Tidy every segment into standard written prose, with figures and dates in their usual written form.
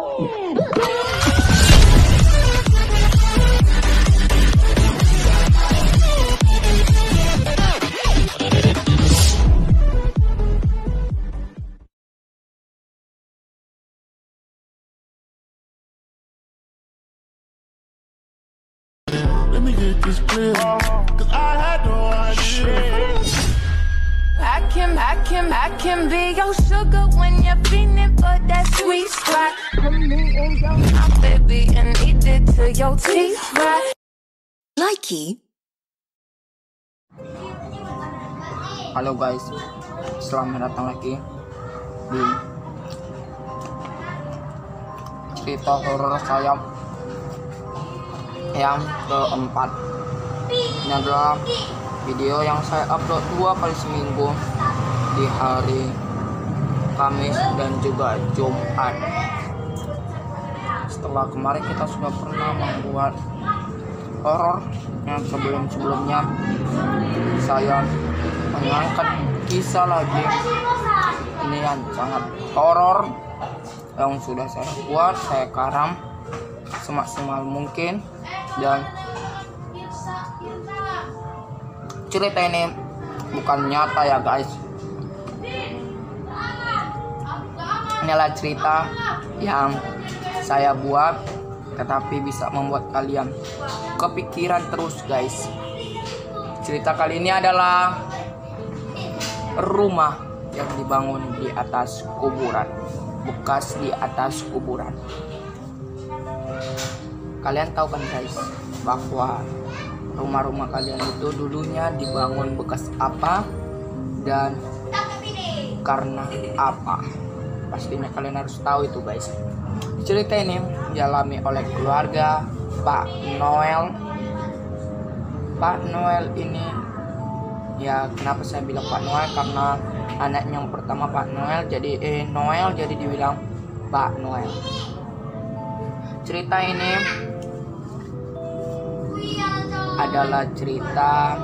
Let me get this clear, cause I had no idea. I can be your sugar when you're feeling for that sweet spot. Put me in your mouth, baby, and eat it till your teeth rot. Likey. Halo guys, selamat datang lagi di cerita horor saya yang keempat. Ini adalah video yang saya upload 2 kali seminggu di hari Kamis dan juga Jumat. Setelah kemarin kita sudah pernah membuat horor yang sebelumnya saya mengangkat kisah lagi. Ini yang sangat horor yang sudah saya buat, saya karam semaksimal mungkin, dan cerita ini bukan nyata ya guys. Inilah cerita yang saya buat, tetapi bisa membuat kalian kepikiran terus guys. Cerita kali ini adalah rumah yang dibangun di atas kuburan, bekas di atas kuburan. Kalian tahu kan guys, bahwa rumah-rumah kalian itu dulunya dibangun bekas apa dan karena apa? Pastinya kalian harus tahu itu guys. Cerita ini dialami oleh keluarga Pak Noel. Pak Noel ini, ya kenapa saya bilang Pak Noel, karena anaknya yang pertama Pak Noel, jadi Noel, jadi dibilang Pak Noel. Cerita ini adalah cerita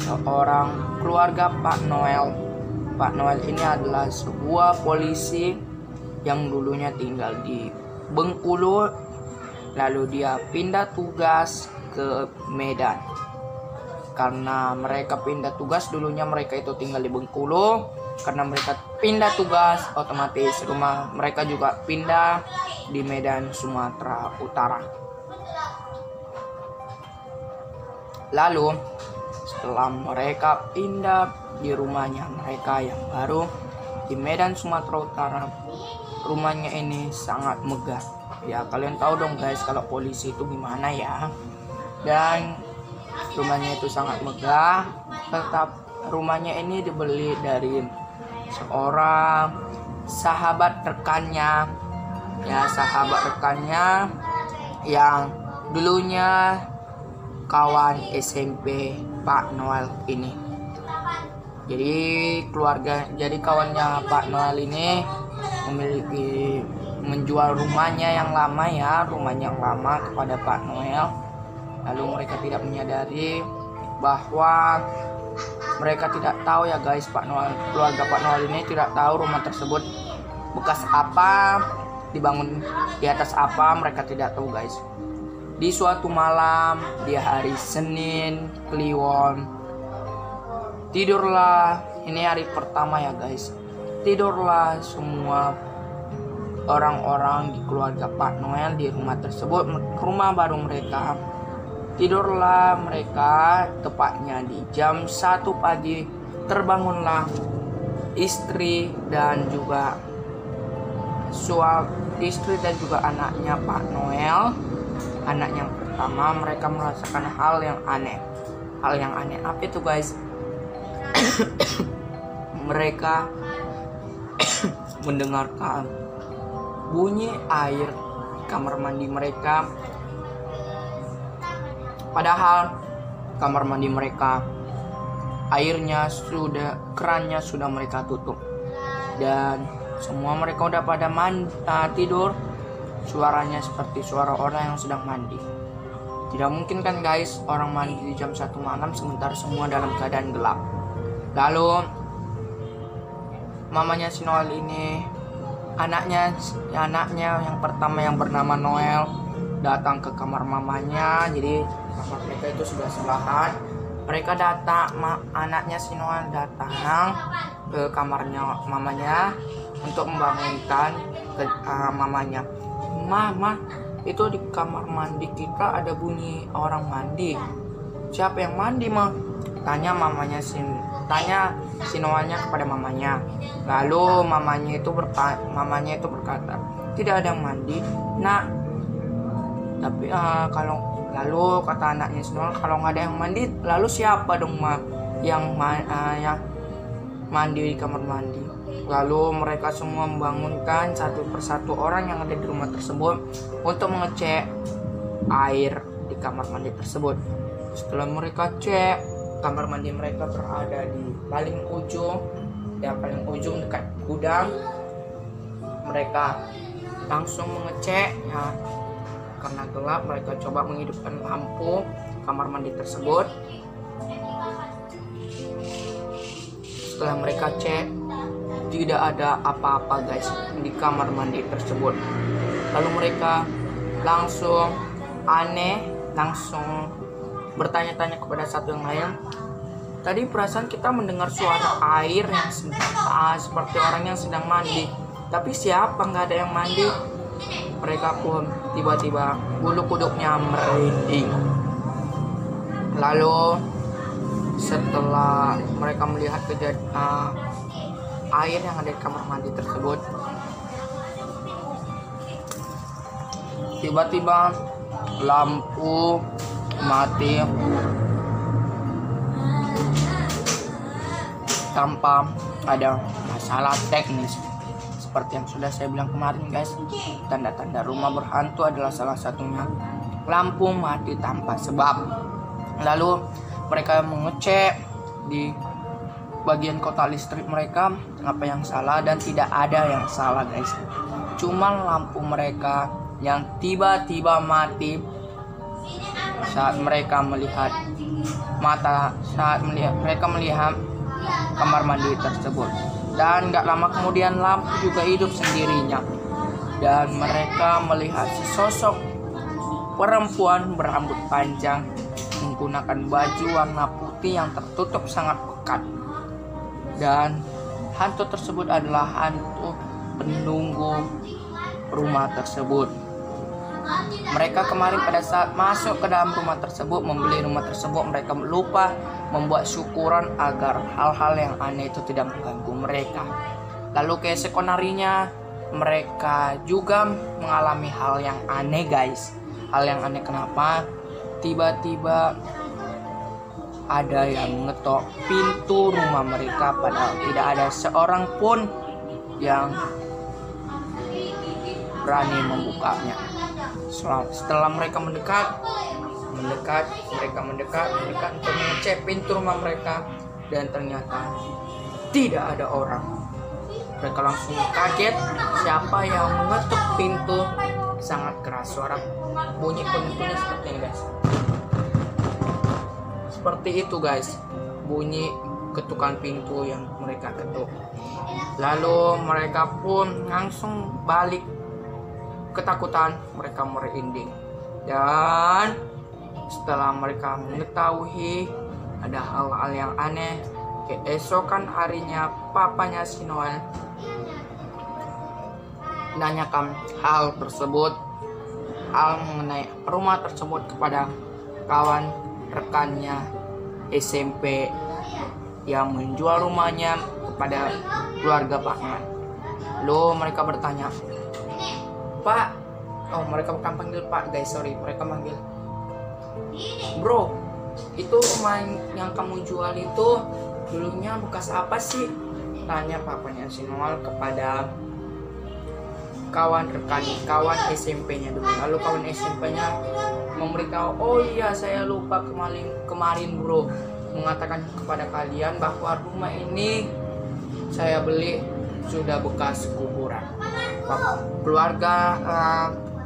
seorang keluarga Pak Noel. Pak Noel ini adalah sebuah polisi yang dulunya tinggal di Bengkulu, lalu dia pindah tugas ke Medan. Karena mereka pindah tugas, dulunya mereka itu tinggal di Bengkulu, karena mereka pindah tugas, otomatis rumah mereka juga pindah di Medan, Sumatera Utara. Lalu setelah mereka pindah di rumahnya mereka yang baru di Medan, Sumatera Utara, rumahnya ini sangat megah. Ya kalian tahu dong guys kalau polisi itu gimana ya. Dan rumahnya itu sangat megah. Tetap rumahnya ini dibeli dari seorang sahabat rekannya. Ya sahabat rekannya yang dulunya kawan SMP Pak Noel ini. Jadi kawannya Pak Noel ini menjual rumahnya yang lama kepada Pak Noel. Lalu mereka tidak menyadari bahwa mereka tidak tahu ya guys, keluarga Pak Noel ini tidak tahu rumah tersebut bekas apa, dibangun di atas apa, mereka tidak tahu guys. Di suatu malam di hari Senin Kliwon, tidurlah, ini hari pertama ya guys, tidurlah semua orang-orang di keluarga Pak Noel di rumah tersebut, rumah baru mereka. Tidurlah mereka tepatnya di jam 1 pagi. Terbangunlah istri dan juga istri dan juga anaknya Pak Noel. Anaknya yang pertama, mereka merasakan hal yang aneh. Hal yang aneh apa itu guys? Mereka mendengarkan bunyi air di kamar mandi mereka. Padahal kamar mandi mereka kerannya sudah mereka tutup, dan semua mereka udah pada tidur. Suaranya seperti suara orang yang sedang mandi. Tidak mungkin kan guys, orang mandi di jam 1 malam sementara semua dalam keadaan gelap. Lalu mamanya si Noel ini anaknya yang pertama yang bernama Noel datang ke kamar mamanya. Jadi kamar mereka itu sudah sebelahan. Mereka anaknya si Noel datang ke kamarnya mamanya untuk membangunkan mamanya. Mama, itu di kamar mandi kita ada bunyi orang mandi. Siapa yang mandi, Ma? Tanya si Noelnya kepada mamanya. Lalu mamanya itu berkata, tidak ada yang mandi, Nak. Tapi lalu kata anaknya si Noel, kalau nggak ada yang mandi, lalu siapa dong, Ma, yang mandi di kamar mandi? Lalu mereka semua membangunkan satu persatu orang yang ada di rumah tersebut untuk mengecek air di kamar mandi tersebut. Setelah mereka cek, kamar mandi mereka berada di paling ujung dekat gudang. Mereka langsung mengecek, karena gelap mereka coba menghidupkan lampu kamar mandi tersebut. Setelah mereka cek, tidak ada apa-apa guys di kamar mandi tersebut. Lalu mereka langsung bertanya-tanya kepada satu yang lain. Tadi perasaan kita mendengar suara air yang seperti orang yang sedang mandi, tapi siapa? Nggak ada yang mandi. Mereka pun tiba-tiba bulu kuduknya merinding. Lalu setelah mereka melihat air yang ada di kamar mandi tersebut, tiba-tiba lampu mati tanpa ada masalah teknis. Seperti yang sudah saya bilang kemarin guys, tanda-tanda rumah berhantu adalah salah satunya lampu mati tanpa sebab. Lalu mereka mengecek di bagian kotak listrik mereka apa yang salah, dan tidak ada yang salah guys. Cuma lampu mereka yang tiba-tiba mati saat mereka melihat kamar mandi tersebut. Dan gak lama kemudian lampu juga hidup sendirinya, dan mereka melihat sesosok perempuan berambut panjang menggunakan baju warna putih yang tertutup sangat pekat. Dan hantu tersebut adalah hantu penunggu rumah tersebut. Mereka kemarin pada saat masuk ke dalam rumah tersebut, membeli rumah tersebut, mereka lupa membuat syukuran agar hal-hal yang aneh itu tidak mengganggu mereka. Lalu keesokan harinya mereka juga mengalami hal yang aneh guys. Hal yang aneh kenapa? Tiba-tiba ada yang mengetok pintu rumah mereka, padahal tidak ada seorang pun yang berani membukanya. Setelah mereka mendekat untuk mengecek pintu rumah mereka, dan ternyata tidak ada orang. Mereka langsung kaget, siapa yang mengetuk pintu sangat keras. Suara bunyi pintunya seperti ini guys. Seperti itu guys, bunyi ketukan pintu yang mereka ketuk. Lalu mereka pun langsung balik ketakutan, mereka merinding. Dan setelah mereka mengetahui ada hal-hal yang aneh, keesokan harinya papanya si Noel menanyakan hal mengenai rumah tersebut kepada kawan rekannya SMP yang menjual rumahnya kepada keluarga Pak Noel. Lalu mereka bertanya, Pak, mereka bukan panggil Pak guys, sorry, mereka manggil Bro, itu rumah yang kamu jual itu dulunya bekas apa sih? Tanya papanya si Noel kepada kawan SMP-nya dulu. Lalu kawan SMP-nya memberitahu, oh iya saya lupa kemarin bro mengatakan kepada kalian bahwa rumah ini saya beli sudah bekas kuburan. Keluarga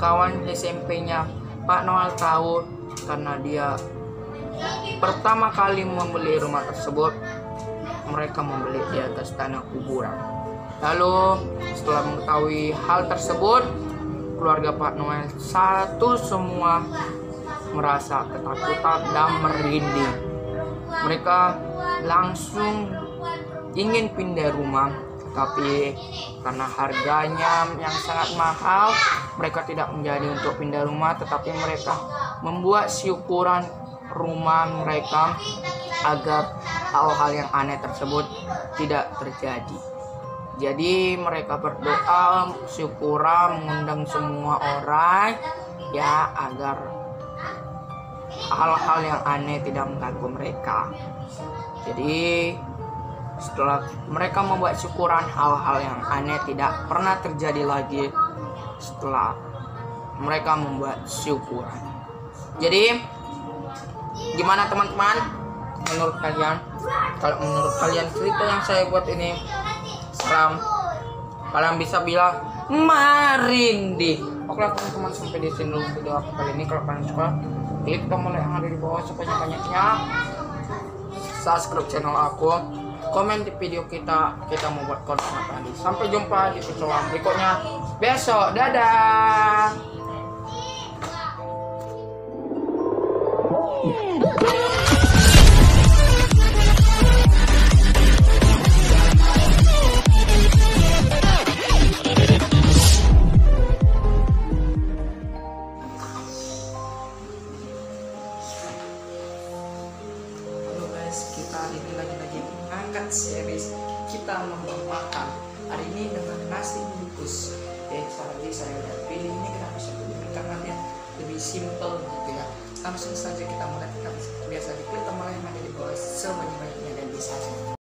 kawan SMP-nya Pak Noel tahu karena dia pertama kali membeli rumah tersebut, mereka membeli di atas tanah kuburan. Lalu setelah mengetahui hal tersebut, keluarga Pak Noel satu semua merasa ketakutan dan merinding. Mereka langsung ingin pindah rumah, tapi karena harganya yang sangat mahal, mereka tidak menjadi untuk pindah rumah, tetapi mereka membuat syukuran rumah mereka agar hal-hal yang aneh tersebut tidak terjadi. Jadi mereka berdoa, syukuran, mengundang semua orang ya agar hal-hal yang aneh tidak mengganggu mereka. Jadi setelah mereka membuat syukuran, hal-hal yang aneh tidak pernah terjadi lagi setelah mereka membuat syukuran. Jadi gimana teman-teman menurut kalian? Kalau menurut kalian cerita yang saya buat ini seram, kalian bisa bilang merinding. Oke teman-teman, sampai di sini dulu video aku kali ini. Kalau kalian suka, klik tombol yang ada di bawah sebanyak-banyaknya, subscribe channel aku, komen di video kita mau buat konten apa lagi. Sampai jumpa di video berikutnya besok. Dadah. Kita ini lagi-lagi mengangkat series kita makan hari ini dengan nasi bungkus. Lagi saya udah pilih ini kenapa saya pilih karena dia lebih simple gitu ya. Langsung saja kita mulai. Kita biasa diklik tombol yang ada di bawah sebanyak-banyaknya dan bisa